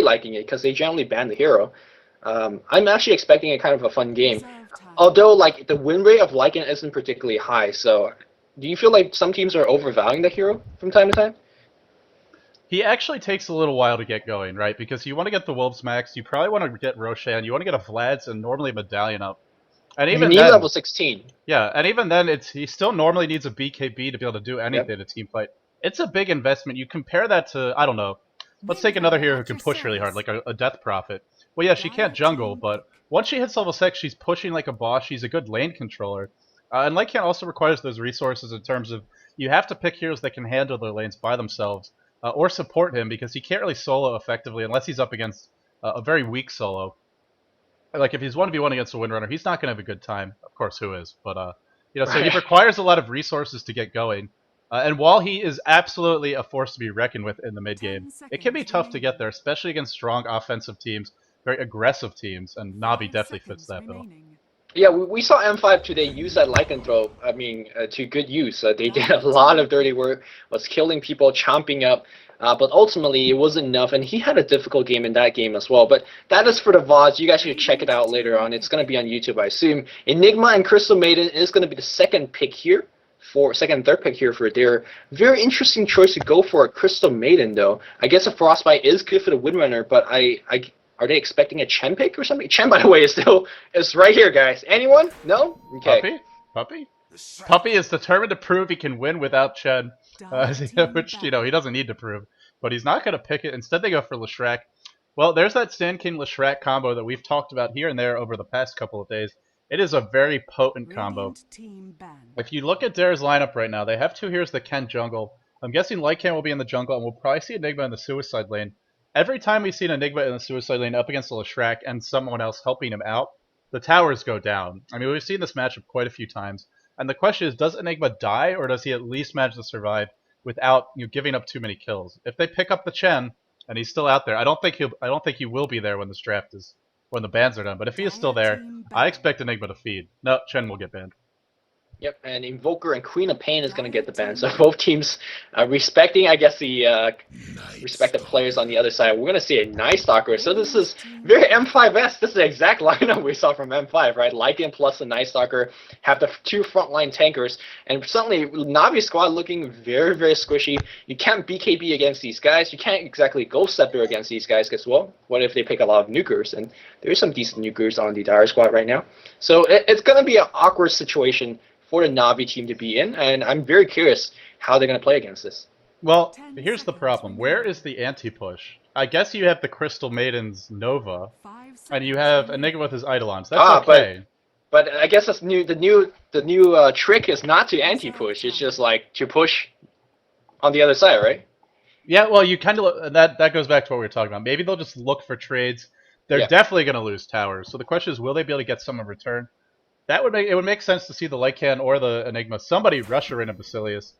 really liking it because they generally ban the hero. I'm actually expecting a kind of a fun game. Although, like, the win rate of Lycan isn't particularly high, so do you feel like some teams are overvaluing the hero from time to time? He actually takes a little while to get going, right? Because you want to get the Wolves max, you probably want to get Roshan, you want to get a Vlad's and normally a Medallion up. And You even need then, level 16. yeah, and even then, he still normally needs a BKB to be able to do anything Yep. in a team fight. It's a big investment. You compare that to, I don't know, let's take another hero who can push really hard, like a Death Prophet. Well, yeah, she can't jungle, but once she hits level 6, she's pushing like a boss. She's a good lane controller. And Lycan also requires those resources in terms of you have to pick heroes that can handle their lanes by themselves, or support him because he can't really solo effectively unless he's up against a very weak solo. Like if he's 1v1 against a windrunner, he's not gonna have a good time. Of course, who is? But so he requires a lot of resources to get going. And while he is absolutely a force to be reckoned with in the mid game, it can be tough to get there, especially against strong offensive teams, very aggressive teams, and Navi definitely fits that bill. Yeah, we saw M5 today use that lycanthrope, I mean, to good use. They did a lot of dirty work, was killing people, chomping up, but ultimately it wasn't enough, and he had a difficult game in that game as well. But that is for the VODs. You guys should check it out later on. It's going to be on YouTube, I assume. Enigma and Crystal Maiden is going to be the second pick here. Second and third pick here for their very interesting choice to go for a Crystal Maiden, though. I guess a Frostbite is good for the Windrunner, but are they expecting a Chen pick or something? Chen, by the way, is right here, guys. Anyone? No? Okay. Puppeh? Puppeh is determined to prove he can win without Chen, which, he doesn't need to prove. But he's not going to pick it. Instead, they go for leshrac. Well, there's that Sand King leshrac combo that we've talked about here and there over the past couple of days. It is a very potent combo. If you look at Dare's lineup right now, they have two heroes that can jungle. I'm guessing Lycan will be in the jungle, and we'll probably see Enigma in the suicide lane. Every time we see an Enigma in the suicide lane up against a leshrac and someone else helping him out, the towers go down. I mean, we've seen this matchup quite a few times. And the question is, does Enigma die, or does he at least manage to survive without giving up too many kills? If they pick up the Chen and he's still out there, I don't think he will be there when this draft is when the bans are done. But if he is still there, I expect Enigma to feed. No, Chen will get banned. Yep, and Invoker and Queen of Pain is going to get the ban. So both teams respecting, I guess, the respective players on the other side. We're going to see a Nightstalker. So this is very M5S. This is the exact lineup we saw from M5, right? Lycan plus the Nightstalker have the two frontline tankers. And suddenly, Navi squad looking very, very squishy. You can't BKB against these guys. You can't exactly Ghost Scepter against these guys because, well, what if they pick a lot of nukers? And there's some decent nukers on the Dire squad right now. So it's going to be an awkward situation for the Navi team to be in, and I'm very curious how they're going to play against this. Well, here's the problem. Where is the anti-push? I guess you have the Crystal Maiden's Nova, and you have Enigma with his Eidolons. That's okay. But I guess that's the new trick is not to anti-push. It's just like to push on the other side, right? Yeah, well, you kind of that goes back to what we were talking about. Maybe they'll just look for trades. They're definitely going to lose towers. So the question is, will they be able to get some in return? It would make sense to see the Lycan or the Enigma. Somebody rush her into Basilius.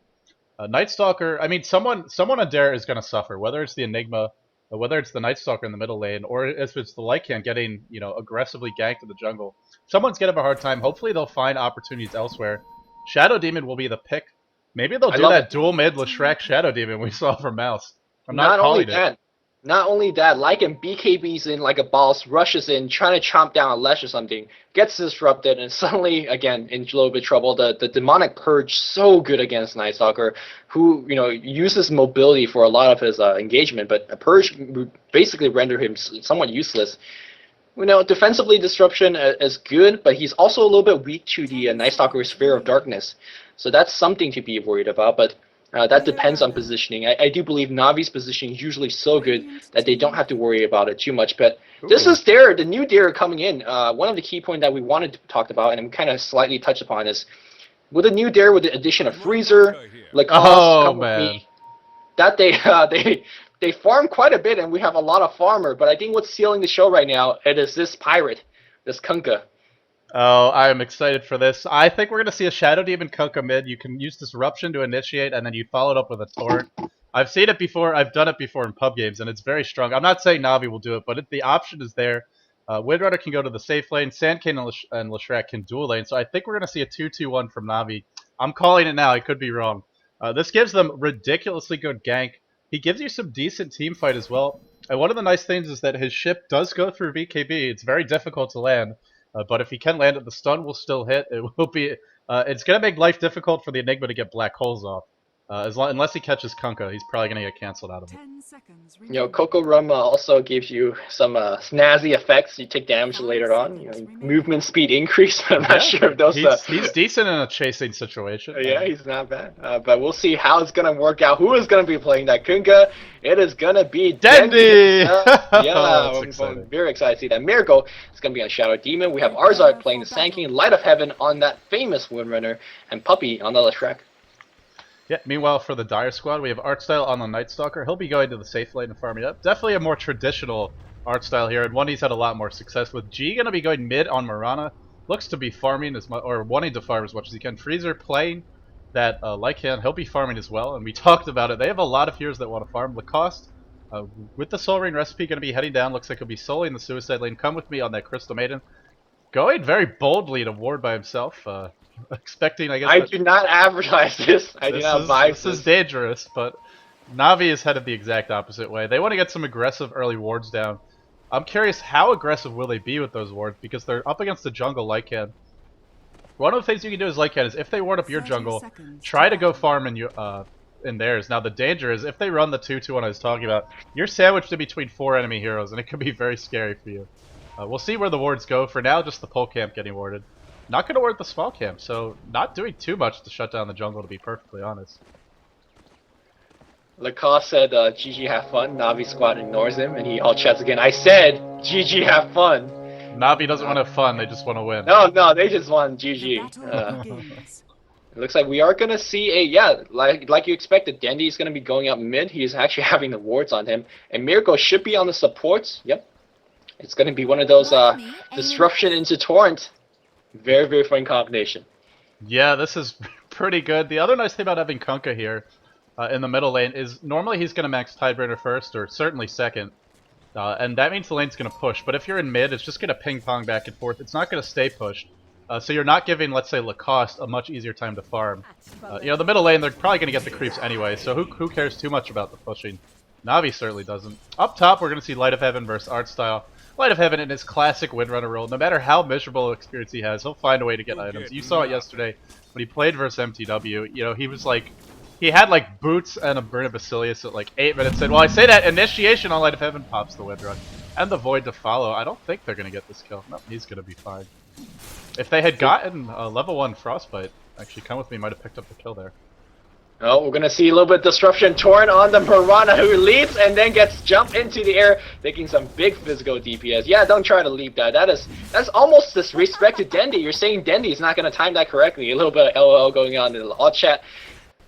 Nightstalker, I mean, someone on Dare is going to suffer, whether it's the Enigma, or whether it's the Nightstalker in the middle lane, or if it's the Lycan getting, aggressively ganked in the jungle. Someone's going to have a hard time. Hopefully they'll find opportunities elsewhere. Shadow Demon will be the pick. Maybe they'll do that dual mid leshrac Shadow Demon we saw from Mouse. I'm not calling it. Not only that, Lycan BKBs in like a boss, rushes in, trying to chomp down a Lesh or something, gets disrupted, and suddenly, again, in a little bit of trouble. The Demonic Purge, so good against Nightstalker, who, uses mobility for a lot of his engagement, but a Purge basically rendered him somewhat useless. Defensively, Disruption is good, but he's also a little bit weak to the Nightstalker's Sphere of Darkness. So that's something to be worried about, but that depends on positioning. I do believe Navi's positioning is usually so good that they don't have to worry about it too much. But this is the new Dare coming in. One of the key points that we wanted to talk about, and we kind of slightly touched upon, is with the new Dare, with the addition of Freezer, Lacoste, that they farm quite a bit, and we have a lot of farmer. But I think what's sealing the show right now, it is this pirate, this kunkka. Oh, I am excited for this. I think we're going to see a Shadow Demon kunkka mid. You can use Disruption to initiate, and then you follow it up with a Torrent. I've seen it before. I've done it before in pub games, and it's very strong. I'm not saying Navi will do it, but the option is there. Windrunner can go to the safe lane. Sand King and leshrac can dual lane. So I think we're going to see a 2-2-1 from Navi. I'm calling it now. I could be wrong. This gives them ridiculously good gank. He gives you some decent team fight as well. And one of the nice things is that his ship does go through BKB. It's very difficult to land, but if he can land it, the stun will still hit. It will be. It's going to make life difficult for the Enigma to get black holes off. Unless he catches Kunkka, he's probably going to get canceled out of it. You know, Coco Rum also gives you some snazzy effects. You take damage later on. You know, movement speed increase. I'm not sure if those. He's decent in a chasing situation. Yeah, he's not bad. But we'll see how it's gonna work out. Who is gonna be playing that Kunkka? It is gonna be Dendi. Yeah, I'm very excited to see that. Miracle is gonna be on Shadow Demon. We have Arzard playing the Sand King, Light of Heaven on that famous Windrunner, and Puppeh on the leshrac. Yeah, meanwhile, for the Dire squad, we have Artstyle on the Nightstalker. He'll be going to the safe lane and farming up. Definitely a more traditional Artstyle here, and one he's had a lot more success with. G going to be going mid on Mirana. Looks to be farming as much, or wanting to farm as much as he can. Freezer playing that lycan. He'll be farming as well, and we talked about it. They have a lot of heroes that want to farm. Lacoste, with the Soul Ring recipe, going to be heading down. Looks like he'll be soloing in the Suicide Lane. Come with me on that Crystal Maiden. Going very boldly to ward by himself. Expecting, I guess. I do not advertise this. I do not buy this. This is dangerous, but Navi is headed the exact opposite way. They want to get some aggressive early wards down. I'm curious, how aggressive will they be with those wards? Because they're up against the jungle lycan. One of the things you can do as lycan is if they ward up your jungle, try to go farm in theirs. Now the danger is if they run the 2-2-1 I was talking about, you're sandwiched in between 4 enemy heroes, and it could be very scary for you. We'll see where the wards go. For now, just the pole camp getting warded. Not going to ward the small camp, so not doing too much to shut down the jungle, to be perfectly honest. Lacoste said, GG have fun. Navi squad ignores him, and he all chats again. I said, GG have fun. Navi doesn't want to have fun, they just want to win. No, they just want GG. It looks like we are going to see like you expected, Dendi is going to be going up mid. He is actually having the wards on him. And Miracle should be on the supports. Yep. It's going to be one of those disruption into Torrent. Very, very fun combination. Yeah, this is pretty good. The other nice thing about having Kunkka here in the middle lane is normally he's going to max Tideburner first, or certainly second. And that means the lane's going to push. But if you're in mid, it's just going to ping-pong back and forth. It's not going to stay pushed. So you're not giving, let's say, Lacoste a much easier time to farm. You know, the middle lane, they're probably going to get the creeps anyway, so who cares too much about the pushing? Navi certainly doesn't. Up top, we're going to see Light of Heaven versus Artstyle. Light of Heaven in his classic Windrunner role, no matter how miserable experience he has, he'll find a way to get items. You saw it yesterday when he played versus MTW. You know, he was like, he had like boots and a Burn of Basilius at like 8 minutes in. Well, I say that, initiation on Light of Heaven pops the Windrun. And the Void to follow. I don't think they're going to get this kill. No, he's going to be fine. If they had gotten level 1 Frostbite, actually Come With Me might have picked up the kill there. Oh, we're going to see a little bit of disruption. Torn on the Mirana, who leaps and then gets jumped into the air, taking some big physical DPS. Yeah, don't try to leap that. That's almost disrespect to Dendi. You're saying Dendi is not going to time that correctly. A little bit of LOL going on in the all chat.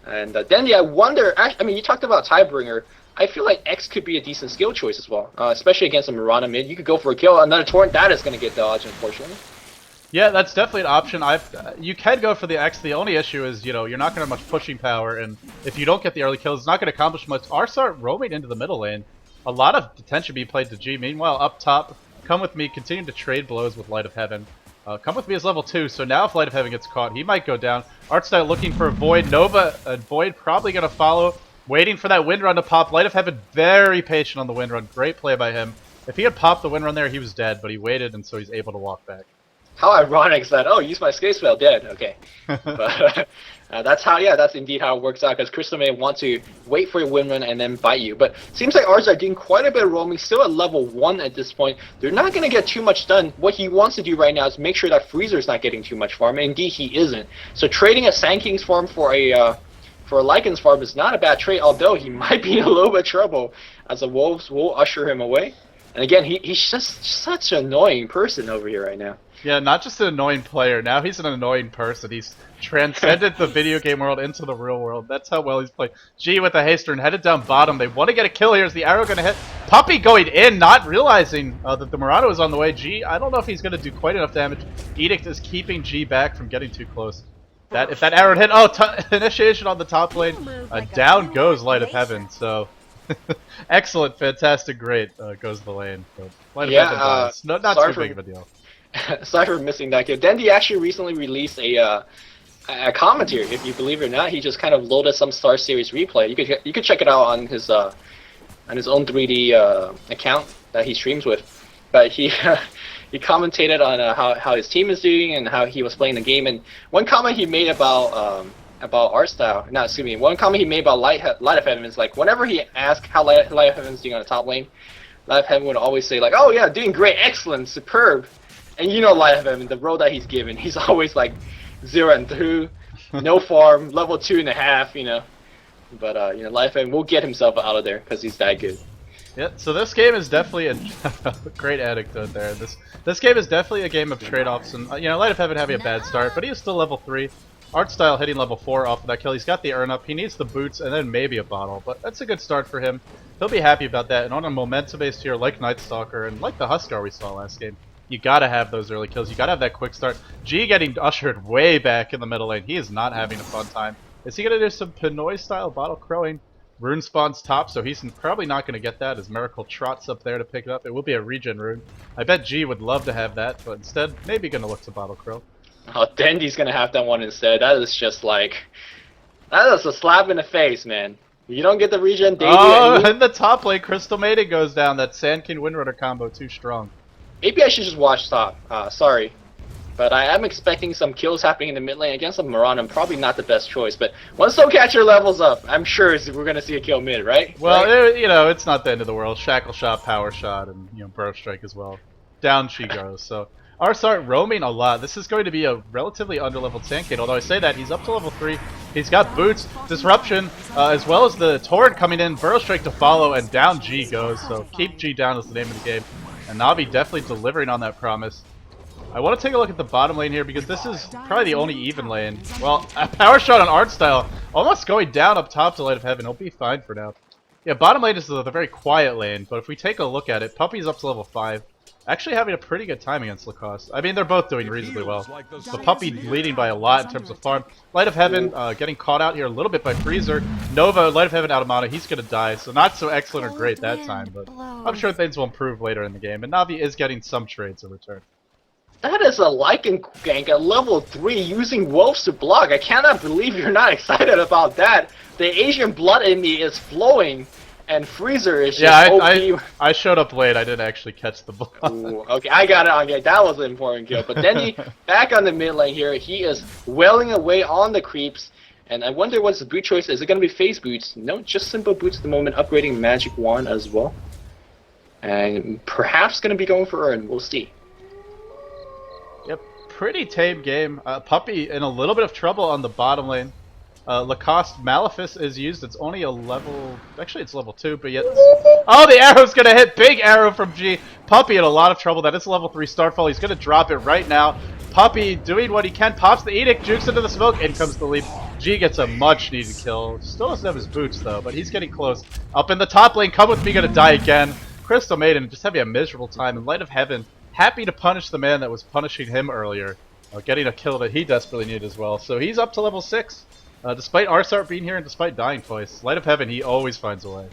And Dendi, I wonder, I mean, you talked about Tidebringer. I feel like X could be a decent skill choice as well, especially against a Mirana mid. You could go for a kill. Another Torrent, that is going to get dodged, unfortunately. Yeah, that's definitely an option. You can go for the X. The only issue is, you know, you're not going to have much pushing power, and if you don't get the early kills, it's not going to accomplish much. Arsart roaming into the middle lane. A lot of attention being played to G. Meanwhile, up top, Come With Me continuing to trade blows with Light of Heaven. Come With Me is level 2, so now if Light of Heaven gets caught, he might go down. Artstyle looking for a Void. Nova and Void probably going to follow, waiting for that Windrun to pop. Light of Heaven very patient on the Windrun. Great play by him. If he had popped the Windrun there, he was dead, but he waited, and so he's able to walk back. How ironic is that? Oh, use my escape spell, dead. Okay. But that's indeed how it works out, because Crystal may want to wait for your Windrun and then bite you. But seems like Arts are doing quite a bit of roaming, still at level 1 at this point. They're not going to get too much done. What he wants to do right now is make sure that Freezer's not getting too much farm, and indeed he isn't. So trading a Sand King's farm for a Lycan's farm is not a bad trade, although he might be in a little bit of trouble, as the Wolves will usher him away. And again, he's just such an annoying person over here right now. Yeah, not just an annoying player. Now he's an annoying person. He's transcended the video game world into the real world. That's how well he's played. G with the haster and headed down bottom. They want to get a kill here. Is the arrow going to hit? Puppeh going in, not realizing that the Mirana was on the way. G, I don't know if he's going to do quite enough damage. Edict is keeping G back from getting too close. If that arrow hit, initiation on the top lane. Down goes Light of Heaven. So excellent, fantastic, great goes the lane. But Light of Heaven dies. Not too big of a deal. Sorry for missing that kill. Dendi actually recently released a commentary, if you believe it or not. He just kind of loaded some Star Series replay. You could check it out on his his own 3D account that he streams with. But he he commentated on how his team is doing and how he was playing the game. And one comment he made about artstyle, no, excuse me, one comment he made about Light of Heaven is like whenever he asked how Light of Heaven's doing on the top lane, Light of Heaven would always say like, oh yeah, doing great, excellent, superb. And you know Light of Heaven, the role that he's given, he's always like 0 and 2, no farm, level 2.5, you know. But you know, Light of Heaven will get himself out of there because he's that good. Yeah, so this game is definitely a great anecdote there. This game is definitely a game of trade-offs, and you know, Light of Heaven having a bad start, but he is still level 3. Artstyle hitting level 4 off of that kill. He's got the earn up. He needs the boots and then maybe a bottle, but that's a good start for him. He'll be happy about that. And on a momentum-based tier like Nightstalker and like the Huskar we saw last game, you gotta have those early kills. You gotta have that quick start. G getting ushered way back in the middle lane. He is not having a fun time. Is he gonna do some Pinoy-style bottle crowing? Rune spawns top, so he's probably not going to get that as Miracle trots up there to pick it up. It will be a regen rune. I bet G would love to have that, but instead, maybe going to look to Bottle Crow. Oh, Dendi's going to have that one instead. That is just like... That is a slap in the face, man. You don't get the regen, Dendy. Oh, in the top lane, Crystal Maiden goes down. That Sand King Windrunner combo too strong. Maybe I should just watch top. Sorry. But I am expecting some kills happening in the mid lane against a Mirana. Probably not the best choice, but once Soulcatcher levels up, I'm sure we're going to see a kill mid, right? Well, right? You know, it's not the end of the world. Shackle Shot, Power Shot, and you know, Burrow Strike as well. Down she goes. So Arsart roaming a lot. This is going to be a relatively underleveled Sand although I say that, he's up to level 3. He's got boots, disruption, as well as the torrent coming in, Burrow Strike to follow, and down G goes. So keep G down is the name of the game. And Navi definitely delivering on that promise. I want to take a look at the bottom lane here because this is probably the only even lane. Well, a power shot on Artstyle, almost going down up top to Light of Heaven. He'll be fine for now. Yeah, bottom lane is the very quiet lane, but if we take a look at it, Puppey's up to level 5. Actually having a pretty good time against Lacoste. I mean, they're both doing reasonably well. The Puppey leading by a lot in terms of farm. Light of Heaven getting caught out here a little bit by Freezer. Nova, Light of Heaven out of mana, he's going to die, so not so excellent or great that time, but I'm sure things will improve later in the game. And Navi is getting some trades in return. That is a lycan gank at level 3 using wolves to block. I cannot believe you're not excited about that. The Asian blood in me is flowing, and Freezer is just OP. I showed up late. I didn't actually catch the blood. Ooh, okay, I got it. Okay, that was an important kill. But Dendi back on the mid lane here. He is wailing away on the creeps. And I wonder what's the boot choice. Is it going to be phase boots? No, just simple boots at the moment. Upgrading Magic Wand as well. And perhaps going to be going for Urn. We'll see. Yep, pretty tame game. Puppey in a little bit of trouble on the bottom lane. Lacoste Malefice is used. It's only a level... Actually, it's level 2, but yet... Oh, the arrow's going to hit! Big arrow from G. Puppey in a lot of trouble. That is a level 3 Starfall. He's going to drop it right now. Puppey doing what he can. Pops the Edict, jukes into the smoke. In comes the leap. G gets a much-needed kill. Still doesn't have his boots, though, but he's getting close. Up in the top lane. Come with me, going to die again. Crystal Maiden just having a miserable time. In Light of Heaven... happy to punish the man that was punishing him earlier, getting a kill that he desperately needed as well. So he's up to level 6, despite Arsart being here and despite dying twice. Light of Heaven, he always finds a way.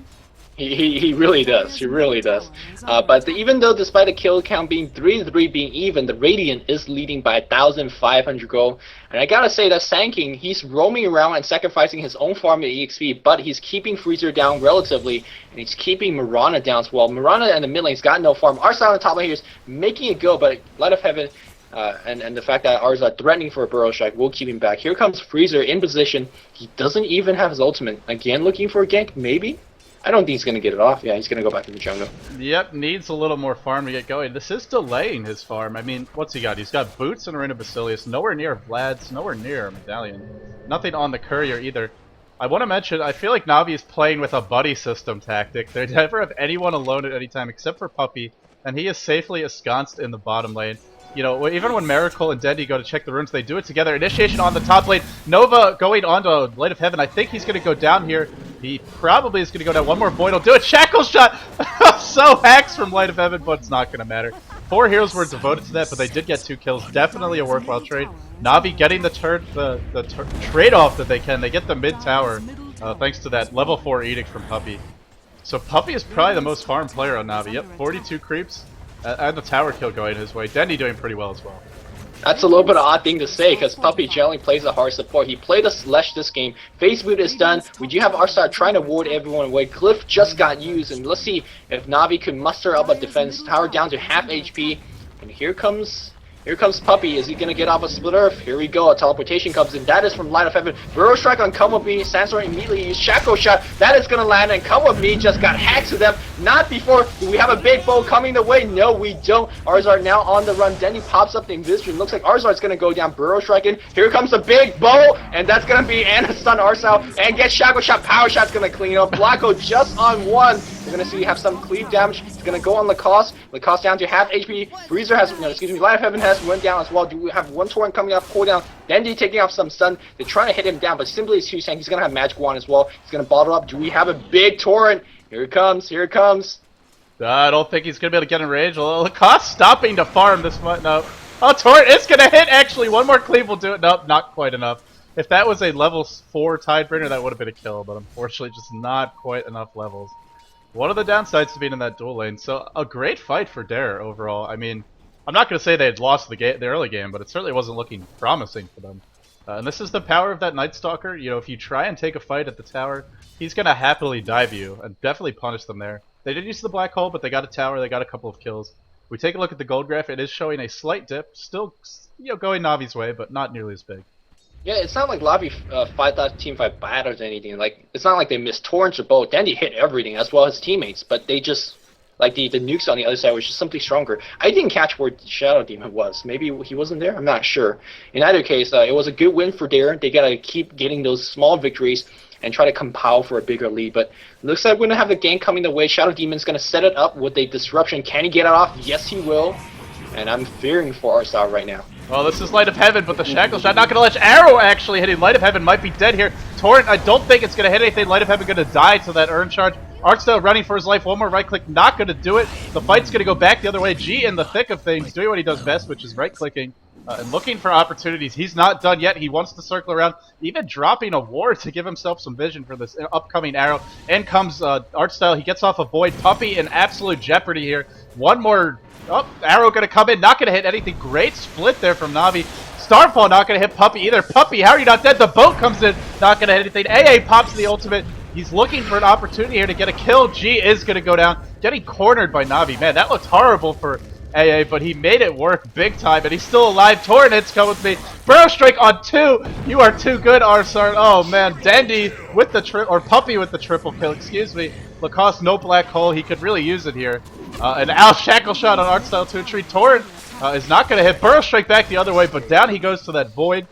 He really does. He really does. But even though despite the kill count being 3-3 being even, the Radiant is leading by 1,500 gold. And I gotta say that Sand King, he's roaming around and sacrificing his own farm at EXP, but he's keeping Freezer down relatively, and he's keeping Mirana down as well. Mirana in the mid lane's got no farm. Arsart on the top lane here is making it go, but Light of Heaven and the fact that Arsart threatening for a Burrow Strike will keep him back. Here comes Freezer in position. He doesn't even have his ultimate. Again, looking for a gank, maybe? I don't think he's going to get it off. Yeah, he's going to go back to the jungle. Yep, needs a little more farm to get going. This is delaying his farm. I mean, what's he got? He's got boots and a Ring of Basilius. Nowhere near Vlad's. Nowhere near a Medallion. Nothing on the courier either. I want to mention, I feel like Navi is playing with a buddy system tactic. They never have anyone alone at any time except for Puppey, and he is safely ensconced in the bottom lane. You know, even when Miracle and Dendi go to check the runes, they do it together. Initiation on the top lane. Nova going on to Light of Heaven. I think he's going to go down here. He probably is going to go down. One more Void will do it. Shackle Shot! So hacks from Light of Heaven, but it's not going to matter. 4 heroes were devoted to that, but they did get 2 kills. Definitely a worthwhile trade. Navi getting the trade-off that they can. They get the mid-tower, thanks to that level 4 Edict from Puppey. So Puppey is probably the most farmed player on Navi. Yep, 42 creeps. And the tower kill going his way. Dendi doing pretty well as well. That's a little bit of odd thing to say, because puppeh generally plays a hard support. He played a Lesh this game. Phase boot is done. We do have artstyle trying to ward everyone away. Glyph just got used, and let's see if Navi can muster up a defense. Tower down to half HP, and here comes puppeh. Is he gonna get off a split earth? Here we go. A teleportation comes in. That is from Light of Heaven. Burrow Strike on Come With Me. Sandstorm immediately used Shackle Shot. That is gonna land, and Come With Me just got hacked to them. Not before. Do we have a big bow coming the way? No, we don't. Arzard now on the run. Dendi pops up the Invision. Looks like Arzard's gonna go down. Burrow Strike in. Here comes the big bow, and that's gonna be Anna stun Arcel and get Shackle Shot. Power Shot's gonna clean up. Blacko just on one. We're gonna see have some cleave damage. It's gonna go on Lacoste. Lacoste down to half HP. Freezer has, no, excuse me, Light of Heaven has went down as well. Do we have one torrent coming up, cooldown? Dendi taking off some stun. They're trying to hit him down, but simply is too tank. He's gonna have magic wand as well. He's gonna bottle up. Do we have a big torrent? Here it comes. Here it comes. I don't think he's gonna be able to get in range. Lacoste stopping to farm this much. No. Oh, torrent is gonna hit. Actually, one more cleave will do it. Nope, not quite enough. If that was a level 4 Tidebringer, that would have been a kill, but unfortunately, just not quite enough levels. One of the downsides to being in that dual lane. So a great fight for Dare overall. I mean, I'm not going to say they had lost the early game, but it certainly wasn't looking promising for them. And this is the power of that Nightstalker. You know, if you try and take a fight at the tower, he's going to happily dive you and definitely punish them there. They did use the black hole, but they got a tower. They got a couple of kills. We take a look at the gold graph. It is showing a slight dip. Still, you know, going Navi's way, but not nearly as big. Yeah, it's not like Navi fight that team fight bad or anything. Like, it's not like they missed torrents or both. Dendi hit everything as well as teammates, but they just, like, the nukes on the other side was just simply stronger. I didn't catch where Shadow Demon was. Maybe he wasn't there? I'm not sure. In either case, it was a good win for Dare. They gotta keep getting those small victories and try to compile for a bigger lead. But looks like we're gonna have the game coming the way. Shadow Demon's gonna set it up with a disruption. Can he get it off? Yes, he will. And I'm fearing for our star right now. Well, this is Light of Heaven, but the Shackle Shot not going to let Arrow actually hitting. Light of Heaven might be dead here. Torrent, I don't think it's going to hit anything. Light of Heaven going to die to that Urn Charge. Artstyle running for his life. One more right click, not going to do it. The fight's going to go back the other way. G in the thick of things, doing what he does best, which is right clicking and looking for opportunities. He's not done yet. He wants to circle around, even dropping a ward to give himself some vision for this upcoming Arrow. In comes Artstyle. He gets off a Void. Puppeh in absolute jeopardy here. One more. Oh, Arrow going to come in, not going to hit anything. Great split there from Navi. Starfall not going to hit Puppeh either. Puppeh, how are you not dead? The boat comes in, not going to hit anything. AA pops the ultimate. He's looking for an opportunity here to get a kill. G is going to go down, getting cornered by Navi. Man, that looked horrible for AA, but he made it work big time, and he's still alive. Tornad's come with me. Burrow Strike on 2. You are too good, Arsart. Oh, man. Dendi with the or Puppeh with the triple kill, excuse me. Lacoste, no black hole. He could really use it here. And Al Shackle Shot on Artstyle to a tree. Torrent is not going to hit. Burrow Strike back the other way, but down he goes to that Void.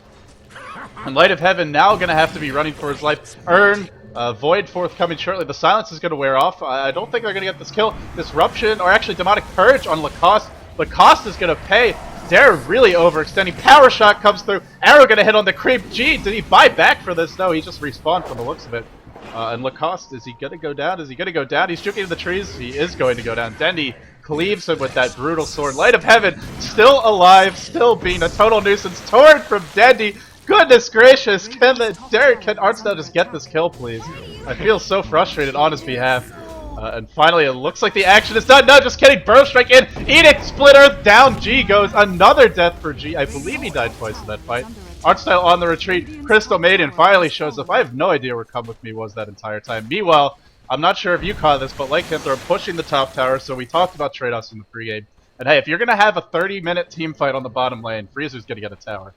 And Light of Heaven now going to have to be running for his life. Urn, Void forthcoming shortly. The silence is going to wear off. I don't think they're going to get this kill. Disruption, or actually Demonic Purge on Lacoste. Lacoste is going to pay. Dare really overextending. Power Shot comes through. Arrow going to hit on the creep. Gee, did he buy back for this? No, he just respawned from the looks of it. And Lacoste, is he going to go down? Is he going to go down? He's juking in the trees. He is going to go down. Dendi cleaves him with that brutal sword. Light of Heaven, still alive, still being a total nuisance. Torn from Dendi. Goodness gracious, can Artstyle just get this kill, please? I feel so frustrated on his behalf. And finally, it looks like the action is done. No, just kidding. Burrow Strike in. Edict, Split Earth, down. G goes. Another death for G. I believe he died twice in that fight. Artstyle on the retreat. Crystal Maiden finally shows up. I have no idea where Come With Me was that entire time. Meanwhile, I'm not sure if you caught this, but Lycanthrope pushing the top tower, so we talked about trade-offs in the pregame. And hey, if you're going to have a 30-minute team fight on the bottom lane, Freezer's going to get a tower.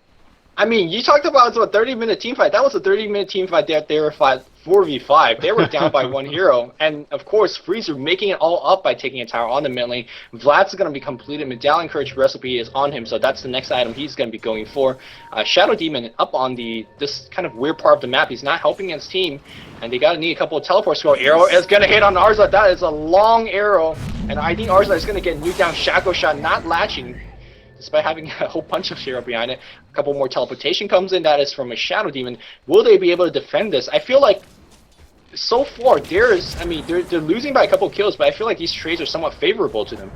I mean, you talked about a 30-minute team fight. That was a 30-minute team fight that they were 4v5. They were down by one hero. And, of course, Freezer making it all up by taking a tower on the mid lane. Vlad's going to be completed. Medallion Courage recipe is on him, so that's the next item he's going to be going for. Shadow Demon up on this kind of weird part of the map. He's not helping his team, and they got to need a couple of teleports. So Arrow is going to hit on Arza. That is a long arrow, and I think Arza is going to get nuked down. Shackle Shot not latching, despite having a whole bunch of hero behind it. A couple more teleportation comes in. That is from a Shadow Demon. Will they be able to defend this? I feel like so far they're losing by a couple of kills, but I feel like these trades are somewhat favorable to them.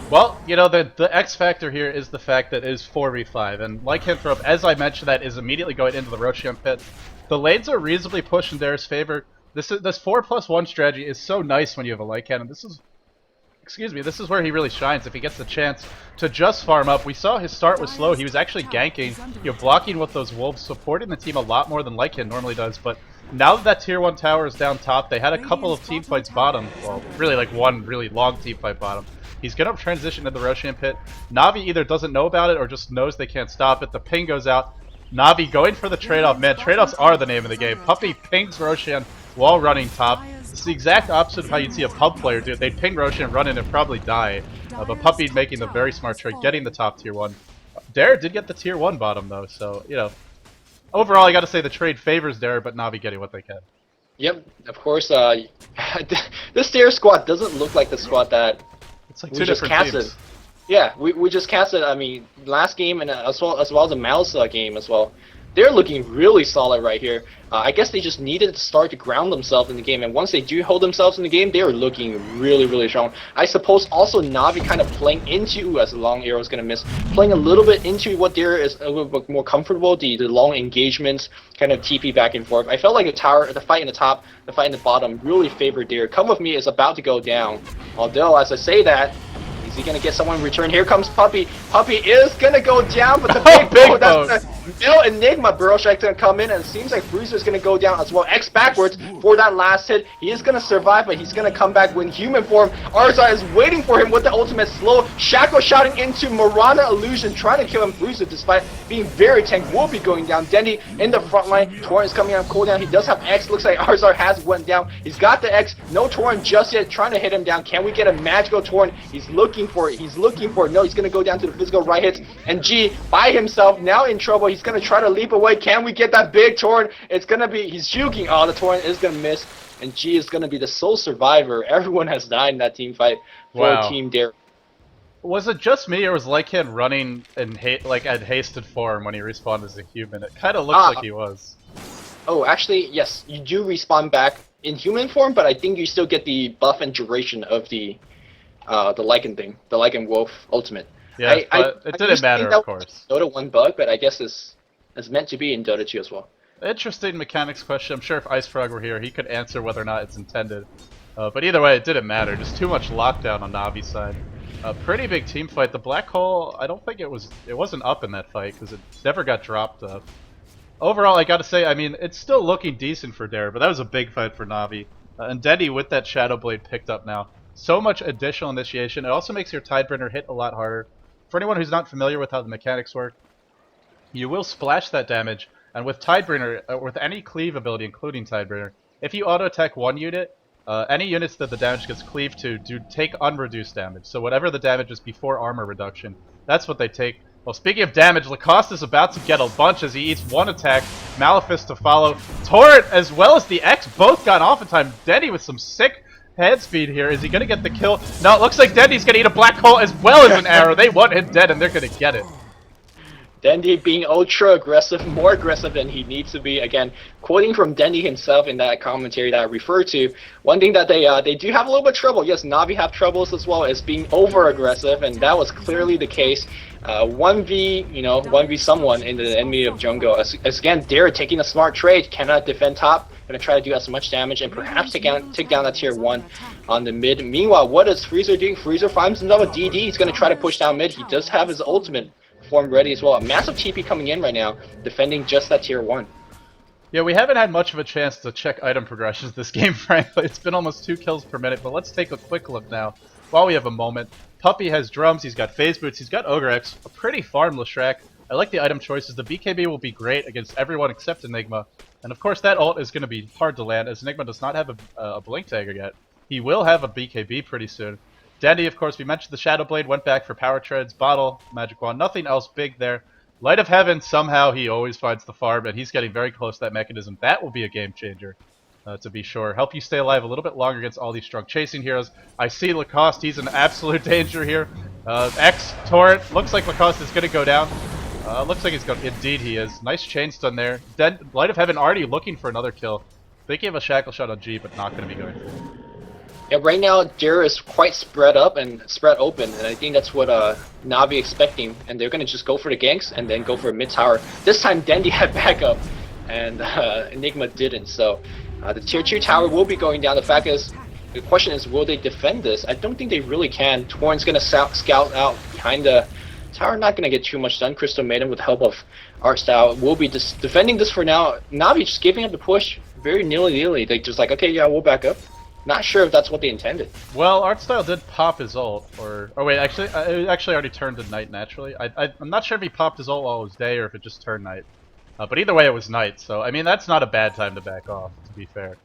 Well, you know, the X factor here is the fact that it is 4v5, and Lycanthrope, as I mentioned, that is immediately going into the Roshan pit. The lanes are reasonably pushed in Dare's favor. This 4+1 strategy is so nice when you have a Lycan, and this is excuse me, this is where he really shines if he gets the chance to just farm up. We saw his start was slow. He was actually ganking, blocking with those wolves, supporting the team a lot more than lycan normally does. But now that tier 1 tower is down top, they had a couple of team fights bottom. Well, really like one really long team fight bottom. He's gonna transition to the Roshan pit. Navi either doesn't know about it or just knows they can't stop it. The ping goes out. Navi going for the trade-off. Man, trade-offs are the name of the game. Puppeh pings Roshan while running top. It's the exact opposite of how you'd see a pub player do it. They'd ping Roshan, run in, and probably die. But Puppeh making the very smart trade, getting the top tier 1. Dare did get the tier 1 bottom though, so, you know. Overall, I gotta say the trade favors Dare, but Navi getting what they can. Yep, of course, this Dare squad doesn't look like the squad that it's like two different teams. Yeah, we just casted, I mean, last game and as well as the Mouse game as well. They're looking really solid right here. I guess they just needed to start to ground themselves in the game, and once they do hold themselves in the game, they are looking really, really strong. I suppose also Navi kind of playing into, as the long arrow is going to miss, playing a little bit into what Dare is a little bit more comfortable, the long engagements, kind of TP back and forth. I felt like the fight in the top, the fight in the bottom really favored Dare. Come With Me is about to go down, although as I say that, is he going to get someone in return? Here comes Puppeh. Puppeh is going to go down, but the big boat, that's the enigma. leshrac going to come in, and it seems like Bruiser is going to go down as well. X backwards for that last hit. He is going to survive, but he's going to come back when human form. artstyle is waiting for him with the ultimate slow. Shackle shouting into Mirana illusion, trying to kill him. Bruiser, despite being very tank, will be going down. Dendi in the front line. Torrent is coming on cooldown. He does have X. Looks like artstyle has went down. He's got the X. No Torrent just yet. Trying to hit him down. Can we get a magical Torrent? He's looking for it. He's looking for it. No, he's going to go down to the physical right hits. And G, by himself, now in trouble. He's going to try to leap away. Can we get that big Torrent? It's going to be, he's juking. Oh, the Torrent is going to miss. And G is going to be the sole survivor. Everyone has died in that team fight for Team Dare. Was it just me, or was Lycan running in at hasted form when he respawned as a human? It kind of looks like he was. Oh, actually, yes. You do respawn back in human form, but I think you still get the buff and duration of the lycan thing, the lycan wolf ultimate. Yeah, but it didn't matter, of course. Dota 1 bug, but I guess it's meant to be in Dota 2 as well. Interesting mechanics question. I'm sure if IceFrog were here, he could answer whether or not it's intended. But either way, it didn't matter. Just too much lockdown on Navi's side. A pretty big team fight. The black hole, I don't think it wasn't up in that fight because it never got dropped up. Overall, I gotta say, I mean, it's still looking decent for Dare, but that was a big fight for Navi. And Dendi with that Shadow Blade picked up now. So much additional initiation. It also makes your Tidebringer hit a lot harder. For anyone who's not familiar with how the mechanics work, you will splash that damage, and with Tidebringer, with any cleave ability, including Tidebringer, if you auto-attack one unit, any units that the damage gets cleaved to take unreduced damage. So whatever the damage is before armor reduction, that's what they take. Well, speaking of damage, Lacoste is about to get a bunch as he eats one attack. Malefice to follow. Torrent as well as the X both got off in time. Dendi with some sick head speed here. Is he going to get the kill? No, it looks like Dendi's going to eat a black hole as well as an arrow. They want him dead and they're going to get it. Dendi being ultra aggressive, more aggressive than he needs to be. Again, quoting from Dendi himself in that commentary that I referred to, one thing that they do have a little bit of trouble. Yes, Navi have troubles as well as being over aggressive, and that was clearly the case. 1v someone in the enemy of jungle. As again, Dare taking a smart trade, cannot defend top, gonna try to do as much damage and perhaps take down that tier 1 on the mid. Meanwhile, what is Freezer doing? Freezer finds himself a DD. He's gonna try to push down mid. He does have his ultimate form ready as well. A massive TP coming in right now, defending just that tier 1. Yeah, we haven't had much of a chance to check item progressions this game, frankly. It's been almost 2 kills per minute, but let's take a quick look now while we have a moment. Puppeh has drums, he's got phase boots, he's got Ogre X, a pretty farm leshrac. I like the item choices. The BKB will be great against everyone except Enigma. And of course that ult is going to be hard to land as Enigma does not have a blink dagger yet. He will have a BKB pretty soon. Dendi, of course, we mentioned the Shadow Blade, went back for Power Treads, Bottle, Magic Wand, nothing else big there. Light of Heaven, somehow he always finds the farm, and he's getting very close to that mechanism. That will be a game changer, to be sure. Help you stay alive a little bit longer against all these strong chasing heroes. I see Lacoste, he's in absolute danger here. X, Torrent, looks like Lacoste is going to go down. Looks like he's going to, indeed he is. Nice chain stun there. Light of Heaven already looking for another kill. They gave a shackle shot on G, but not going to be going through. Yeah, right now Dare is quite spread up and spread open, and I think that's what Navi expecting, and they're gonna just go for the ganks and then go for a mid tower. This time Dendi had backup, and Enigma didn't. So the tier 2 tower will be going down. The fact is, The question is, will they defend this? I don't think they really can. Torrent's gonna scout out behind the tower, not gonna get too much done. Crystal Maiden with the help of Artstyle will be defending this for now. Navi just giving up the push very nilly-nilly. They just like, okay, yeah, we'll back up. Not sure if that's what they intended. Well, Artstyle did pop his ult, or... Oh wait, actually, it actually already turned to night naturally. I'm not sure if he popped his ult while it was day or if it just turned night. But either way, it was night, so I mean, that's not a bad time to back off, to be fair.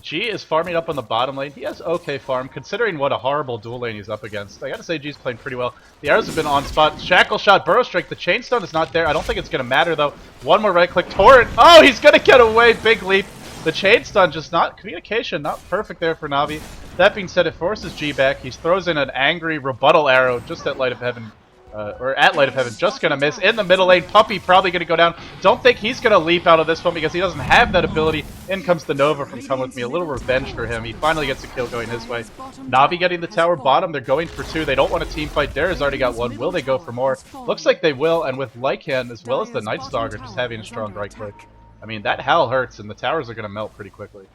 G is farming up on the bottom lane. He has okay farm, considering what a horrible dual lane he's up against. I gotta say, G's playing pretty well. The arrows have been on spot. Shackle shot, Burrow Strike. The Chainstone is not there. I don't think it's gonna matter, though. One more right click. Torrent. Oh, he's gonna get away. Big leap. The chain stun just not communication, not perfect there for Navi. That being said, it forces G back. He throws in an angry rebuttal arrow just at Light of Heaven, or at Light of Heaven, just gonna miss in the middle lane. Puppeh probably gonna go down. Don't think he's gonna leap out of this one because he doesn't have that ability. In comes the Nova from Come With Me, a little revenge for him. He finally gets a kill going his way. Navi getting the tower bottom. They're going for 2. They don't want a team fight. Dare has already got 1. Will they go for more? Looks like they will, and with Lycan as well as the Nightstalker just having a strong right click. I mean, that Howl hurts, and the towers are going to melt pretty quickly.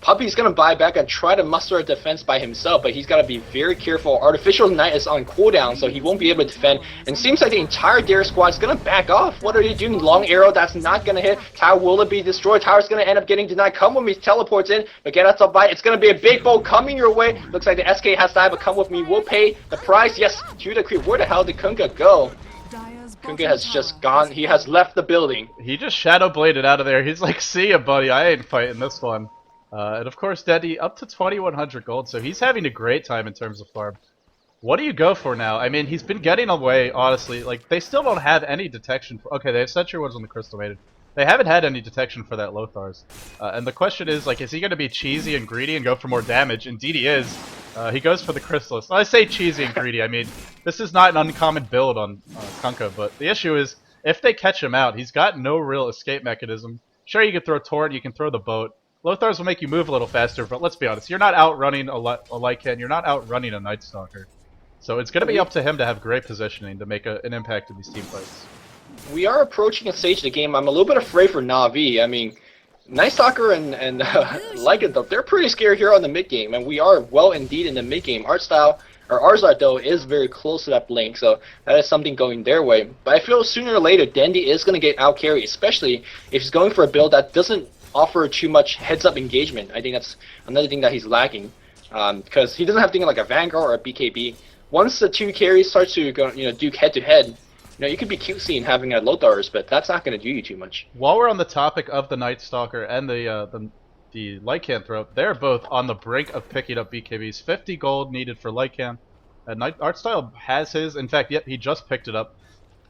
Puppey's going to buy back and try to muster a defense by himself, but he's got to be very careful. Artificial Night is on cooldown, so he won't be able to defend. And it seems like the entire Dare squad is going to back off. What are they doing? Long arrow, that's not going to hit. Tower will be destroyed. Tower's going to end up getting denied. Come With Me teleports in, but get us a bite. It's going to be a big bolt coming your way. Looks like the SK has died, but Come With Me will pay the price. Yes, to the creep. Where the hell did kunkka go? Kunkka has just gone. He has left the building. He just shadow bladed out of there. He's like, see ya, buddy. I ain't fighting this one. And of course, Dendi up to 2,100 gold, so he's having a great time in terms of farm. What do you go for now? I mean, he's been getting away, honestly. Like, they still don't have any detection. Okay, they have Sentry Woods on the Crystal Maiden. They haven't had any detection for that Lothar's. And the question is, like, is he going to be cheesy and greedy and go for more damage? Indeed he is. He goes for the Chrysalis. I say cheesy and greedy. I mean, this is not an uncommon build on kunkka, but the issue is, if they catch him out, he's got no real escape mechanism. Sure, you can throw Torrent, you can throw the boat. Lothar's will make you move a little faster, but let's be honest, you're not outrunning a Lycan, you're not outrunning a Nightstalker. So it's going to be up to him to have great positioning to make an impact in these team fights. We are approaching a stage of the game. I'm a little bit afraid for Navi. I mean, Nightstalker and Lycanthrope, they're pretty scary here on the mid game, and we are well indeed in the mid game. Artstyle, or Arzard though, is very close to that blink, so that is something going their way. But I feel sooner or later, Dendi is going to get out carried, especially if he's going for a build that doesn't offer too much heads-up engagement. I think that's another thing that he's lacking, because he doesn't have things like a Vanguard or a BKB. Once the two carries start to go, duke head-to-head, you could be cutesy in having a Lothar's, but that's not going to do you too much. While we're on the topic of the Nightstalker and the Lycanthrope, they're both on the brink of picking up BKBs. 50 gold needed for Lycan. And Artstyle has his. In fact, yep, he just picked it up.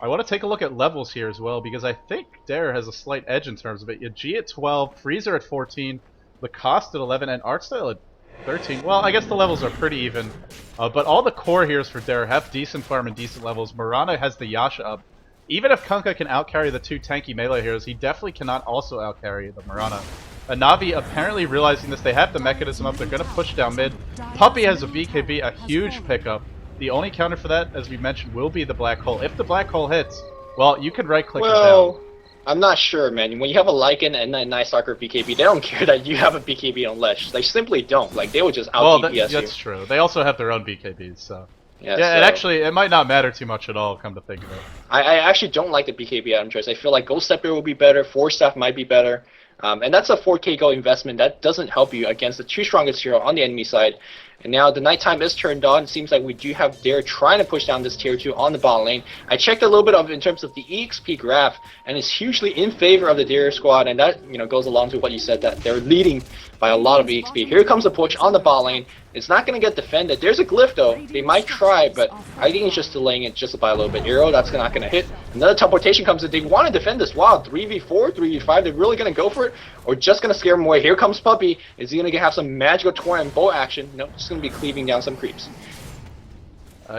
I want to take a look at levels here as well, because I think Dare has a slight edge in terms of it. G at 12, Freezer at 14, Lacoste at 11, and Artstyle at 13. Well, I guess the levels are pretty even. But all the core heroes for Dare have decent farm and decent levels. Mirana has the Yasha up. Even if kunkka can outcarry the 2 tanky melee heroes, he definitely cannot also outcarry the Mirana. Navi apparently realizing this, they have the mechanism up, they're going to push down mid. Puppeh has a BKB, a huge pickup. The only counter for that, as we mentioned, will be the black hole. If the black hole hits, well, you can right-click it down. I'm not sure, man. When you have a Lycan and a Nightstalker BKB, they don't care that you have a BKB on Lesh. They simply don't. Like, they will just out-DPS you. That's true. They also have their own BKBs, so... Yeah, and actually, it might not matter too much at all, come to think of it. I actually don't like the BKB item choice. I feel like Ghost Scepter will be better, Force Staff might be better. And that's a 4k gold investment. That doesn't help you against the 2 strongest hero on the enemy side. And now the nighttime is turned on. It seems like we do have Dare trying to push down this tier 2 on the bot lane. I checked a little bit of in terms of the EXP graph, and it's hugely in favor of the Dare squad, and that goes along to what you said, that they're leading by a lot of EXP. Here comes a push on the bot lane. It's not going to get defended. There's a glyph though. They might try, but I think it's just delaying it just by a little bit. Arrow, that's not going to hit. Another teleportation comes in. They want to defend this. Wow, 3v4, 3v5. They're really going to go for it, or just going to scare him away. Here comes Puppeh. Is he going to have some magical torrent and bow action? Nope, just going to be cleaving down some creeps.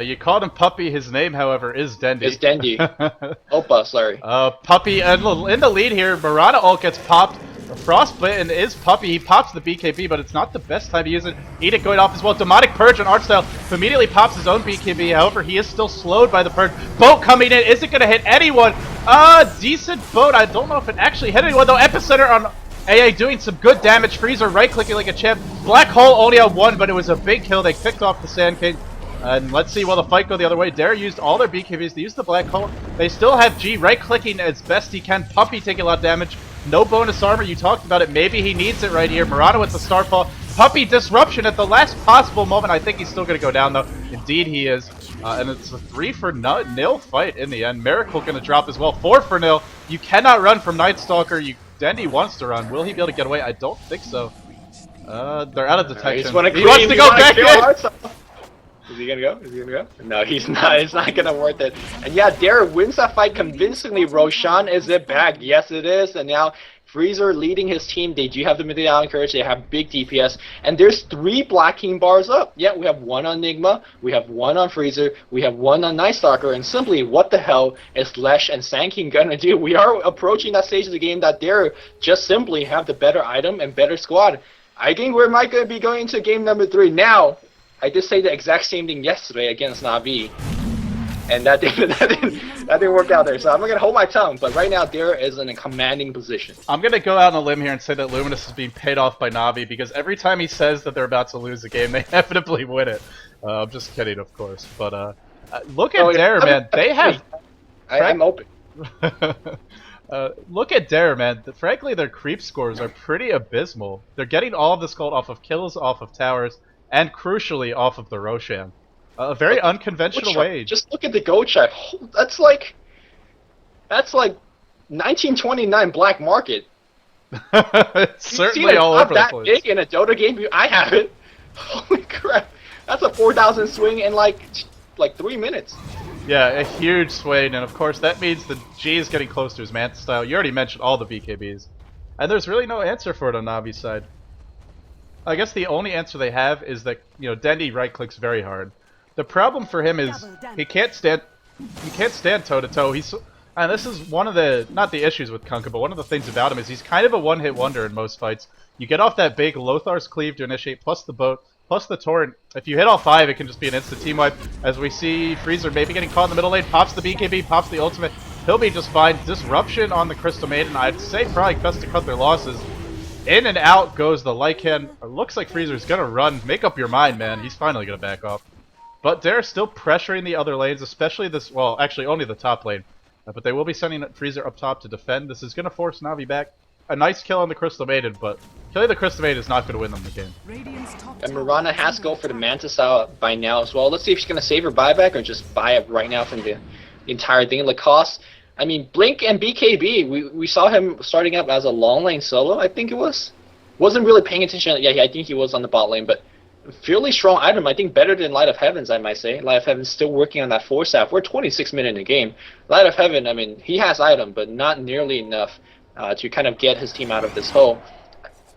You called him Puppeh. His name, however, is Dendi. It's Dendi. Opa, sorry. Puppeh in the lead here. Mirana ult gets popped. Frostbitten is Puppeh. He pops the BKB, but it's not the best time to use it. Edict going off as well. Demonic Purge on Artstyle, who immediately pops his own BKB. However, he is still slowed by the Purge. Boat coming in. Isn't going to hit anyone. Decent boat. I don't know if it actually hit anyone, though. Epicenter on AA doing some good damage. Freezer right-clicking like a champ. Black Hole only on one, but it was a big kill. They picked off the Sand King. And let's see, will the fight go the other way? Dare used all their BKBs. They used the Black Hole. They still have G right-clicking as best he can. Puppeh taking a lot of damage. No bonus armor. You talked about it. Maybe he needs it right here. Mirana with the Starfall. Puppeh disruption at the last possible moment. I think he's still going to go down, though. Indeed, he is. And it's a 3-0 fight in the end. Miracle going to drop as well. 4-0. You cannot run from Nightstalker. Dendi wants to run. Will he be able to get away? I don't think so. They're out of detection. He wants to go back in! Is he gonna go? Is he gonna go? No, he's not. It's not gonna worth it. And yeah, Dare wins that fight convincingly. Roshan, is it back? Yes, it is. And now Freezer leading his team. They do have the mid-down courage. They have big DPS. And there's 3 Black King bars up. Yeah, we have 1 on Enigma. We have 1 on Freezer. We have 1 on Nightstalker. And simply, what the hell is Lesh and Sand King gonna do? We are approaching that stage of the game that Dare just simply have the better item and better squad. I think we might be going into game number 3 now. I did say the exact same thing yesterday against Navi, and that didn't work out there. So I'm not gonna hold my tongue. But right now, Dare is in a commanding position. I'm gonna go out on a limb here and say that Luminous is being paid off by Navi because every time he says that they're about to lose a game, they inevitably win it. I'm just kidding, of course. But look at Dare, man. They have. I'm open. Look at Dare, man. Frankly, their creep scores are pretty abysmal. They're getting all of this gold off of kills, off of towers. And crucially, off of the Roshan. A very unconventional way. Just look at the gold chart. That's like 1929 black market. It's certainly all over the place. Big in a Dota game? I have it. Holy crap! That's a 4,000 swing in like 3 minutes. Yeah, a huge swing, and of course that means the G is getting close to his Manta style. You already mentioned all the BKBs, and there's really no answer for it on Navi's side. I guess the only answer they have is that, you know, Dendi right-clicks very hard. The problem for him is he can't stand toe-to-toe. And this is one of the, not the issues with Kunkka, but one of the things about him is he's kind of a one-hit wonder in most fights. You get off that big Lothar's Cleave to initiate, plus the boat, plus the torrent. If you hit all 5, it can just be an instant team wipe. As we see Freezer maybe getting caught in the middle lane, pops the BKB, pops the ultimate. He'll be just fine. Disruption on the Crystal Maiden. I'd say probably best to cut their losses. In and out goes the lycan. It looks like Freezer's gonna run. Make up your mind, man. He's finally gonna back off. But they're still pressuring the other lanes, especially this, well, actually only the top lane. But they will be sending Freezer up top to defend. This is gonna force Navi back. A nice kill on the Crystal Maiden, but killing the Crystal Maiden is not gonna win them the game. And Mirana has to go for the Manta style by now as well. Let's see if she's gonna save her buyback or just buy it right now from the entire thing. Lacoste. I mean, Blink and BKB, we saw him starting up as a long lane solo, I think it was. Wasn't really paying attention. Yeah, I think he was on the bot lane, but fairly strong item. I think better than Light of Heavens, I might say. Light of Heaven's still working on that 4-staff. We're 26 minutes in the game. Light of Heaven, I mean, he has item, but not nearly enough to kind of get his team out of this hole.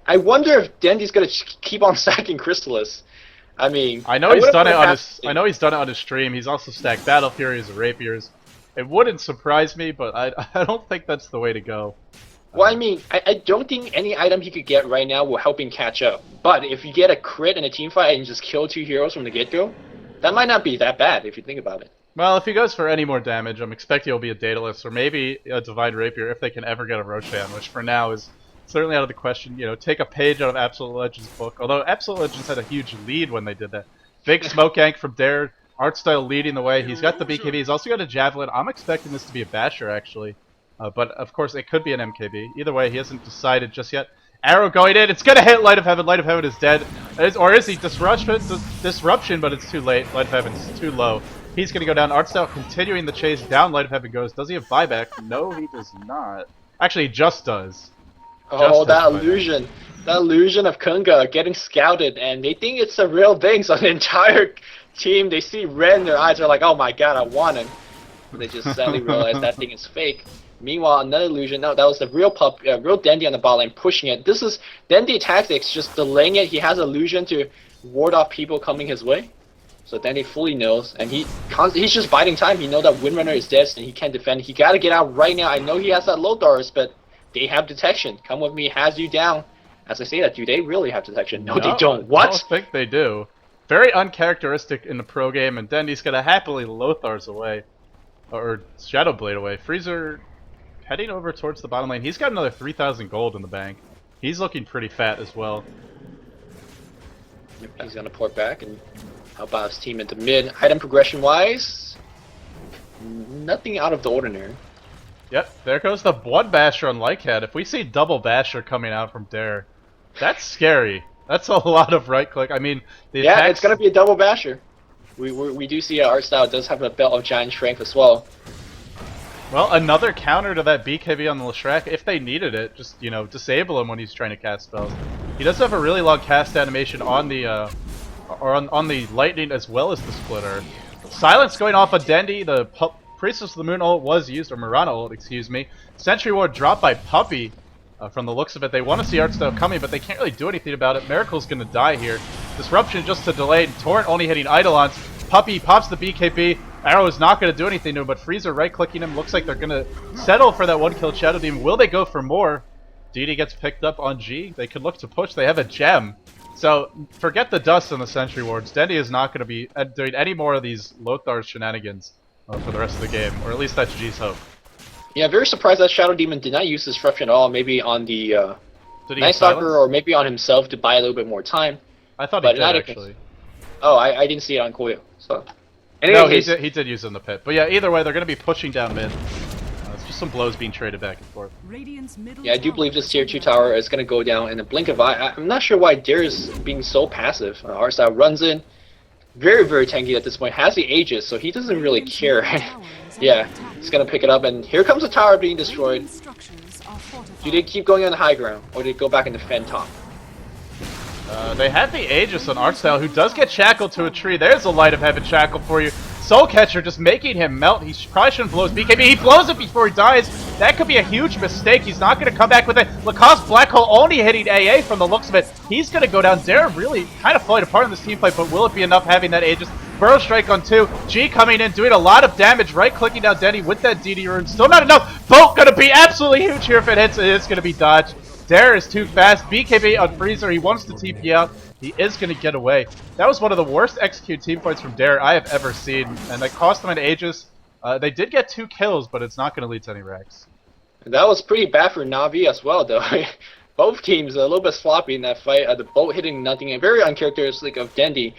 I wonder if Dendi's going to keep on stacking Chrysalis. I mean, I know he's done it on his. I know he's done it on his stream. He's also stacked Battle Furies and Rapiers. It wouldn't surprise me, but I don't think that's the way to go. Well, I mean, I don't think any item he could get right now will help him catch up. But if you get a crit in a team fight and just kill 2 heroes from the get-go, that might not be that bad if you think about it. Well, if he goes for any more damage, I'm expecting he'll be a Daedalus or maybe a Divine Rapier if they can ever get a Roshan, which for now is certainly out of the question. You know, take a page out of Absolute Legends' book, although Absolute Legends had a huge lead when they did that. Big smoke gank from Dare. Artstyle leading the way. He's got the BKB. He's also got a Javelin. I'm expecting this to be a Basher, actually. But, of course, it could be an MKB. Either way, he hasn't decided just yet. Arrow going in. It's going to hit Light of Heaven. Light of Heaven is dead. Or is he? Disruption, but it's too late. Light of Heaven's too low. He's going to go down. Artstyle continuing the chase. Down Light of Heaven goes. Does he have buyback? No, he does not. Actually, he just does. Oh, that illusion. That illusion of kunkka getting scouted. And they think it's a real thing, so the entire team, they see red in their eyes, they're like, oh my god, I want him. They just suddenly realize that thing is fake. Meanwhile, another illusion. No, that was the real real Dendi on the bot lane pushing it. This is Dendi tactics, just delaying it. He has illusion to ward off people coming his way. So Dendi fully knows, and he's just biding time. He knows that windrunner is dead and he can't defend. He gotta get out right now. I know he has that Lothars, but they have detection. Come with me, has you down. As I say that, do they really have detection? No, they don't. What? I don't think they do. Very uncharacteristic in the pro game, and Dendi's gonna happily Lothars away. Or Shadowblade away. Freezer heading over towards the bottom lane. He's got another 3,000 gold in the bank. He's looking pretty fat as well. He's gonna port back and help out his team into mid. Item progression wise, nothing out of the ordinary. Yep, there goes the one basher on lycan. If we see double basher coming out from Dare, that's scary. That's a lot of right click. I mean, yeah, attacks... it's gonna be a double basher. We do see artstyle does have a belt of giant strength as well. Well, another counter to that BKB on the leshrac. If they needed it, just, you know, disable him when he's trying to cast spells. He does have a really long cast animation on the on the lightning as well as the splitter. Silence going off a dendi. The Priestess of the Moon ult was used, or Mirana ult, excuse me. Sentry Ward dropped by puppeh. From the looks of it, they want to see artstyle coming, but they can't really do anything about it. Miracle's gonna die here. Disruption just to delay. Torrent only hitting Eidolons. puppeh pops the BKB. Arrow is not going to do anything to him, but Freezer right-clicking him. Looks like they're going to settle for that one-kill Shadow Demon. Will they go for more? DD gets picked up on G. They could look to push. They have a gem. So, forget the dust and the Sentry Wards. Dendi is not going to be doing any more of these Lothar's shenanigans for the rest of the game. Or at least that's G's hope. Yeah, very surprised that Shadow Demon did not use Disruption at all. Maybe on the Nightstalker or maybe on himself to buy a little bit more time. I thought he did, actually. Oh, I didn't see it on Koyo. So. No, he did use it in the pit. But yeah, either way, they're going to be pushing down mid. It's just some blows being traded back and forth. Yeah, I do believe this tier 2 tower is going to go down in a blink of eye. I'm not sure why Dare is being so passive. Artstyle runs in. Very, very tanky at this point. Has the Aegis, so he doesn't really care. Yeah, he's going to pick it up, and here comes the tower being destroyed. Do they keep going on the high ground, or do they go back and defend top? They have the Aegis on Artstyle, who does get shackled to a tree. There's a Light of Heaven shackle for you. Soul Catcher just making him melt. He probably shouldn't blow his BKB. He blows it before he dies. That could be a huge mistake. He's not going to come back with it. Lacoste Black Hole only hitting AA from the looks of it. He's going to go down. Dare really kind of falling apart in this team fight, but will it be enough having that Aegis? Burrow Strike on 2. G coming in, doing a lot of damage. Right-clicking down Dendi with that DD rune. Still not enough. Boat going to be absolutely huge here if it hits. It is going to be dodged. Dare is too fast. BKB on Freezer. He wants to TP out. He is going to get away. That was one of the worst execute team fights from Dare I have ever seen, and that cost them an Aegis. They did get 2 kills, but it's not going to lead to any wrecks. That was pretty bad for Navi as well, though. Both teams a little bit sloppy in that fight. The boat hitting nothing, and very uncharacteristic of Dendi.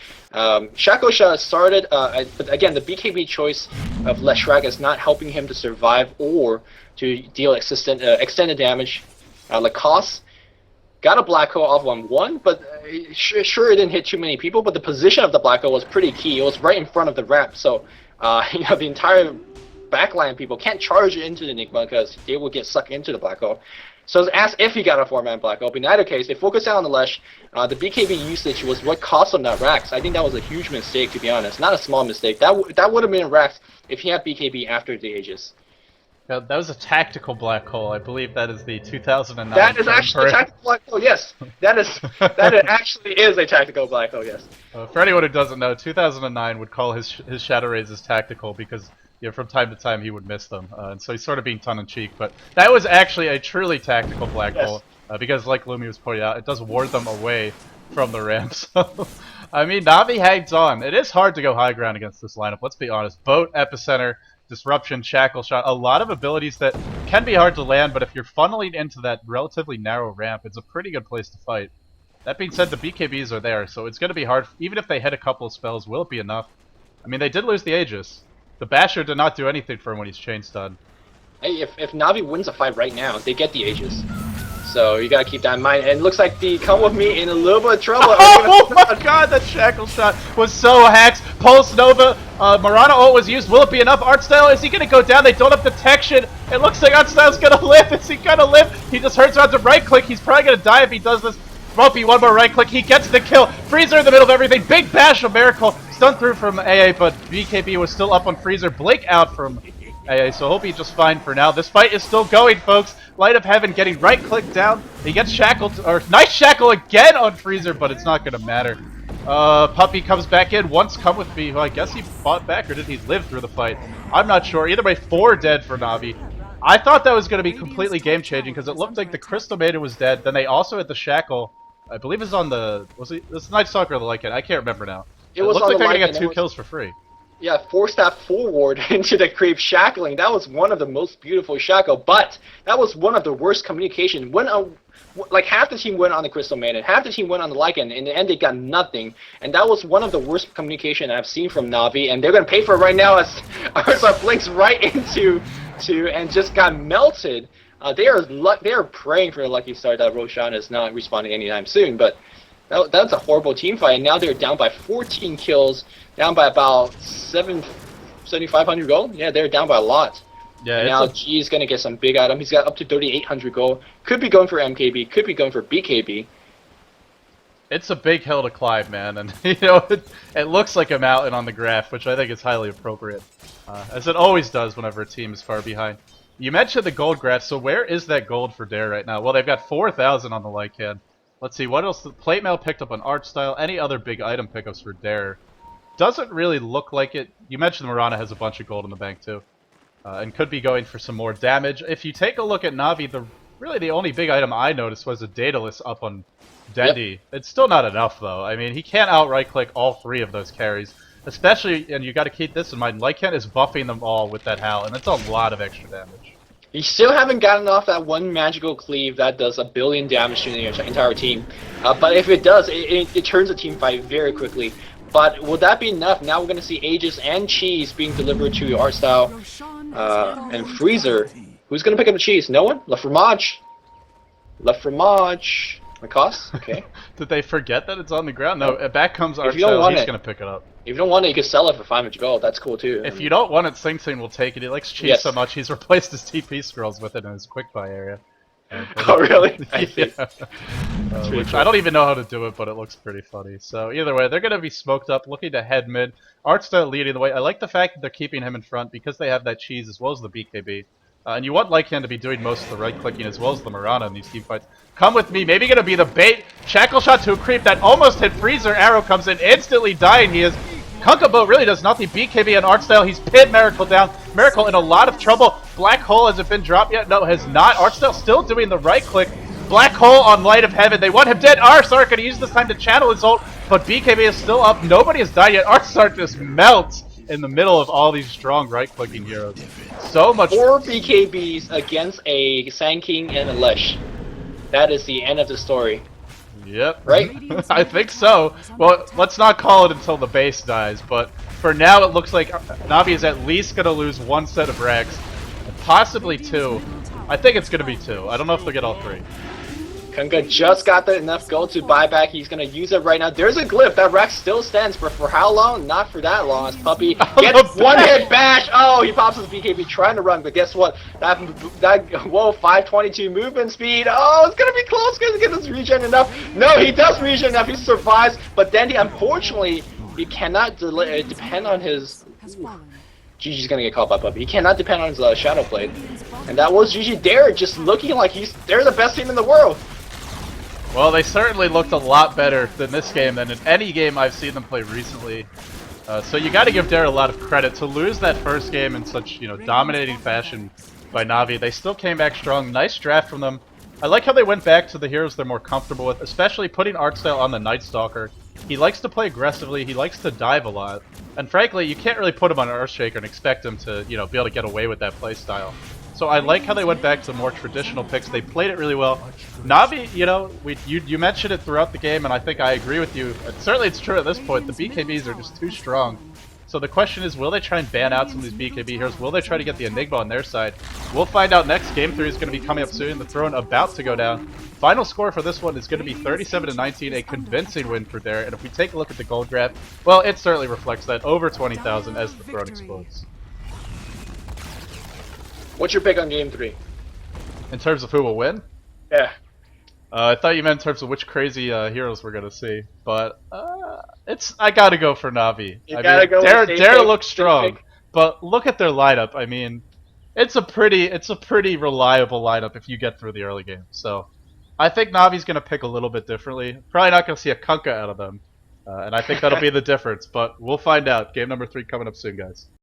Shackle Shot started, but again, the BKB choice of leshrac is not helping him to survive or to deal extended damage. Lacoste got a black hole off on 1, but sure it didn't hit too many people, but the position of the black hole was pretty key. It was right in front of the ramp, so the entire backline people can't charge into the Enigma because they will get sucked into the black hole. So it's as if he got a 4-man black hole. But in either case, they focused out on the Lesh. The BKB usage was what cost him that Rax. I think that was a huge mistake, to be honest. Not a small mistake. That would have been Rax if he had BKB after the Aegis. Yeah, that was a tactical black hole. I believe that is the 2009. That is actually a tactical black hole. Yes, that actually is a tactical black hole. Yes. For anyone who doesn't know, 2009 would call his Shadow Rays as tactical because from time to time he would miss them, and so he's sort of being tongue-in-cheek. But that was actually a truly tactical black hole because, like Lumi was pointing out, it does ward them away from the ramp. So, I mean, Navi hangs on. It is hard to go high ground against this lineup. Let's be honest. Boat, Epicenter, Disruption, Shackle Shot, a lot of abilities that can be hard to land, but if you're funneling into that relatively narrow ramp, it's a pretty good place to fight. That being said, the BKBs are there, so it's going to be hard. Even if they hit a couple of spells, will it be enough? I mean, they did lose the Aegis. The Basher did not do anything for him when he's chain stunned. Hey, if Navi wins a fight right now, they get the Aegis. So you gotta keep that in mind. And it looks like the come with me in a little bit of trouble. Oh my god, that Shackle Shot was so hacks. Pulse Nova, Mirana ult was used. Will it be enough? Artstyle, is he gonna go down? They don't have detection. It looks like Artstyle's gonna live. Is he gonna live? He just hurts around to right click. He's probably gonna die if he does this. Won't be one more right click. He gets the kill. Freezer in the middle of everything. Big bash of Miracle. Stun through from AA, but BKB was still up on Freezer. Blink out from AA, so he'll be just fine for now. This fight is still going, folks. Light of Heaven getting right click down. He gets shackled, or nice shackle again on Freezer, but it's not gonna matter. puppeh comes back in. Once come with me. Well, I guess he fought back, or did he live through the fight? I'm not sure. Either way, 4 dead for Navi. I thought that was going to be completely game-changing because it looked like the Crystal Maiden was dead. Then they also had the Shackle. I believe it's on the... Was it the Nightstalker or the Lycan? I can't remember now. It looks like they're going to get 2 kills for free. Yeah, 4-step forward into the creep shackling. That was one of the most beautiful shackle, but that was one of the worst communication. When like half the team went on the Crystal Maiden, half the team went on the Lycan. In the end, they got nothing, and that was one of the worst communication I've seen from Navi, and they're gonna pay for it right now as Arzar blinks right into and just got melted. They are praying for a lucky start that Roshan is not responding anytime soon, but that's a horrible team fight, and now they're down by 14 kills, down by about 7,500 gold. Yeah, they're down by a lot. Yeah, and now G's gonna get some big item. He's got up to 3,800 gold. Could be going for MKB. Could be going for BKB. It's a big hill to climb, man, and you know it looks like a mountain on the graph, which I think is highly appropriate, as it always does whenever a team is far behind. You mentioned the gold graph, so where is that gold for Dare right now? Well, they've got 4,000 on the Lycan. Let's see, what else? The plate mail picked up on artstyle. Any other big item pickups for Dare? Doesn't really look like it. You mentioned Mirana has a bunch of gold in the bank too. And could be going for some more damage. If you take a look at Navi, really the only big item I noticed was a Daedalus up on Dendi. Yep. It's still not enough though. I mean, he can't out right-click all 3 of those carries. Especially, and you got to keep this in mind, Lycan is buffing them all with that Howl, and that's a lot of extra damage. You still haven't gotten off that one magical cleave that does 1 billion damage to the entire team. But if it does, it turns the team fight very quickly. But will that be enough? Now we're going to see Aegis and Cheese being delivered to Artstyle and Freezer. Who's going to pick up the cheese? No one? Le Fromage. Le Fromage. Lacoste? Okay. Did they forget that it's on the ground? No, back comes Artstyle. He's going to pick it up. If you don't want it, you can sell it for 500 gold. That's cool too. If you don't want it, Sing Sing will take it. He likes cheese so much, he's replaced his TP scrolls with it in his quick buy area. Oh, really? Yeah. Which I don't even know how to do it, but it looks pretty funny. So either way, they're going to be smoked up, looking to head mid. Artstyle leading the way. I like the fact that they're keeping him in front because they have that cheese as well as the BKB. And you want Lycan to be doing most of the right-clicking as well as the Mirana in these team fights. Come with me, maybe going to be the bait. Shackle shot to a creep that almost hit Freezer. Arrow comes in, instantly dying. He is... Kunkka Boat really does nothing. BKB and Artstyle, he's pinned Miracle down. Miracle in a lot of trouble. Black Hole, has it been dropped yet? No, has not. Artstyle still doing the right click. Black Hole on Light of Heaven. They want him dead. Arsar going to use this time to channel his ult, but BKB is still up. Nobody has died yet. Arsar just melts in the middle of all these strong right-clicking heroes. So much. 4 BKBs against a Sand King and a Lesh. That is the end of the story. Yep. Right? I think so. Well, let's not call it until the base dies, but for now it looks like Navi is at least going to lose 1 set of Rags, possibly 2. I think it's going to be 2. I don't know if they'll get all 3. Kunkka just got enough gold to buy back. He's going to use it right now. There's a glyph. That Rex still stands, but for how long? Not for that long. As Puppeh gets 1-hit bash. Oh, he pops his BKB trying to run, but guess what? Whoa, 522 movement speed. Oh, it's going to be close. Going to get his regen enough. No, he does regen enough. He survives, but Dendi, unfortunately, he cannot depend on his... GG's gonna get caught by Puppeh. He cannot depend on his Shadow Blade. And that was GG Dare just looking like they're the best team in the world. Well, they certainly looked a lot better than this game than in any game I've seen them play recently. So you got to give Dare a lot of credit. To lose that first game in such, dominating fashion by Navi, they still came back strong. Nice draft from them. I like how they went back to the heroes they're more comfortable with, especially putting Artstyle on the Nightstalker. He likes to play aggressively, he likes to dive a lot. And frankly, you can't really put him on Earthshaker and expect him to, be able to get away with that playstyle. So I like how they went back to more traditional picks. They played it really well. Navi, you mentioned it throughout the game, and I think I agree with you. And certainly it's true at this point. The BKBs are just too strong. So the question is, will they try and ban out some of these BKB heroes? Will they try to get the Enigma on their side? We'll find out next. Game 3 is going to be coming up soon. The throne about to go down. Final score for this one is going to be 37-19, a convincing win for Dare. And if we take a look at the gold graph, well, it certainly reflects that. Over 20,000 as the throne explodes. What's your pick on Game 3? In terms of who will win? Yeah. I thought you meant in terms of which crazy heroes we're gonna see, but I gotta go for Navi. Dare looks strong, but look at their lineup. I mean, it's a pretty reliable lineup if you get through the early game. So I think Navi's gonna pick a little bit differently. Probably not gonna see a Kunkka out of them, and I think that'll be the difference. But we'll find out. Game number 3 coming up soon, guys.